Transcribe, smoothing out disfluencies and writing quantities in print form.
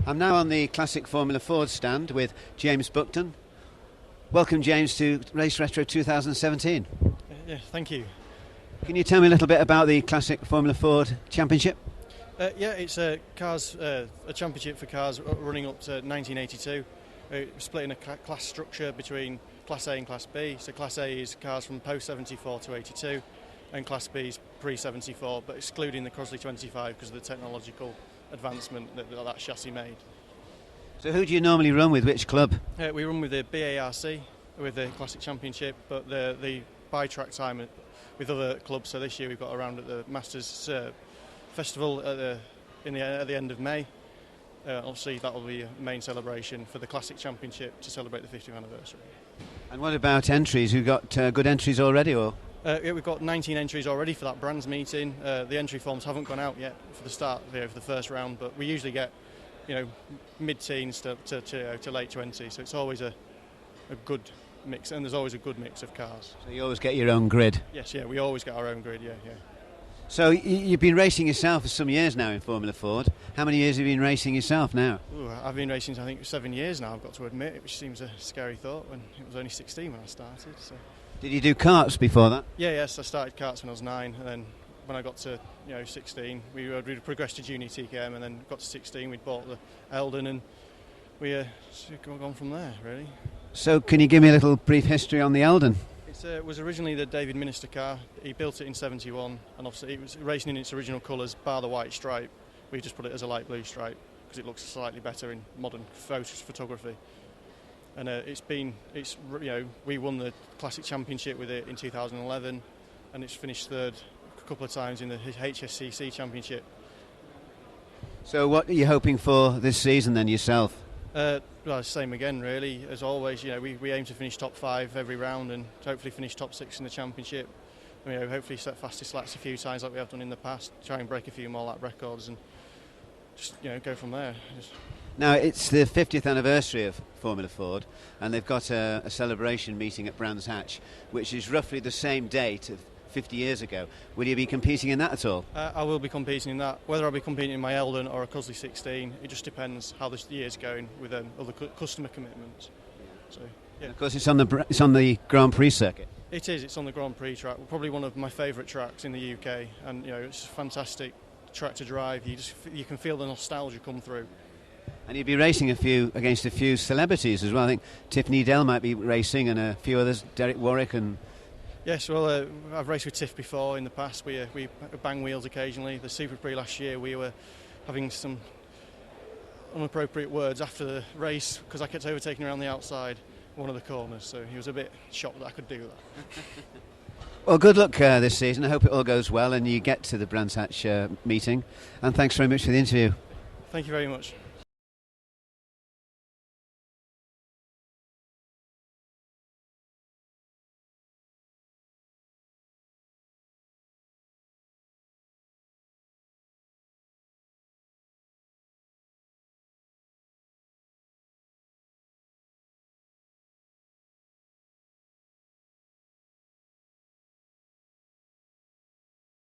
I'm now on the Classic Formula Ford stand with James Buckton. Welcome, James, to Race Retro 2017. Yeah, thank you. Can you tell me a little bit about the Classic Formula Ford Championship? Yeah, it's a championship for cars running up to 1982. Split in a class structure between Class A and Class B. So Class A is cars from post-74 to 82, and Class B is pre-74, but excluding the Crosley 25 because of the technological advancement that chassis made. So who do you normally run with, which club? We run with the BARC, with the Classic Championship, but the by-track time with other clubs. So this year we've got around at the Masters Festival at the end of May. Obviously that will be a main celebration for the Classic Championship to celebrate the 50th anniversary. And what about entries? You've got good entries already, or? Yeah, we've got 19 entries already for that brands meeting. The entry forms haven't gone out yet for the start, for the first round, but we usually get, mid-teens to late 20s, so it's always a good mix, and there's always a good mix of cars. So you always get your own grid? Yes, yeah, we always get our own grid, yeah. So you've been racing yourself for some years now in Formula Ford. How many years have you been racing yourself now? Ooh, I've been racing, I think, 7 years now, I've got to admit, which seems a scary thought when it was only 16 when I started. So. Did you do karts before that? Yes, I started karts when I was 9, and then when I got to 16, we progressed to junior TKM, and then got to 16, we bought the Eldon, and we gone from there, really. So can you give me a little brief history on the Eldon? It was originally the David Minister car. He built it in 71, and obviously it was racing in its original colours, bar the white stripe. We just put it as a light blue stripe because it looks slightly better in modern photography. And we won the Classic Championship with it in 2011, and it's finished third a couple of times in the HSCC Championship. So what are you hoping for this season then yourself? Well, same again really, as always. We aim to finish top 5 every round and hopefully finish top 6 in the championship. Hopefully set fastest laps a few times like we have done in the past, try and break a few more lap records and just go from there. Now, it's the 50th anniversary of Formula Ford, and they've got a celebration meeting at Brands Hatch, which is roughly the same date of 50 years ago. Will you be competing in that at all? I will be competing in that. Whether I'll be competing in my Eldon or a Crosley 16, it just depends how this year's going with other customer commitments. So, yeah. Of course, it's on the Grand Prix circuit. It is. It's on the Grand Prix track. Probably one of my favourite tracks in the UK, and it's a fantastic track to drive. You can feel the nostalgia come through. And you'll be racing against a few celebrities as well. I think Tiffany Dell might be racing, and a few others, Derek Warwick and... Yes, well, I've raced with Tiff before in the past. We bang wheels occasionally. The Super Prix last year, we were having some inappropriate words after the race because I kept overtaking around the outside one of the corners, so he was a bit shocked that I could do that. Well, good luck this season. I hope it all goes well and you get to the Brands Hatch meeting. And thanks very much for the interview. Thank you very much.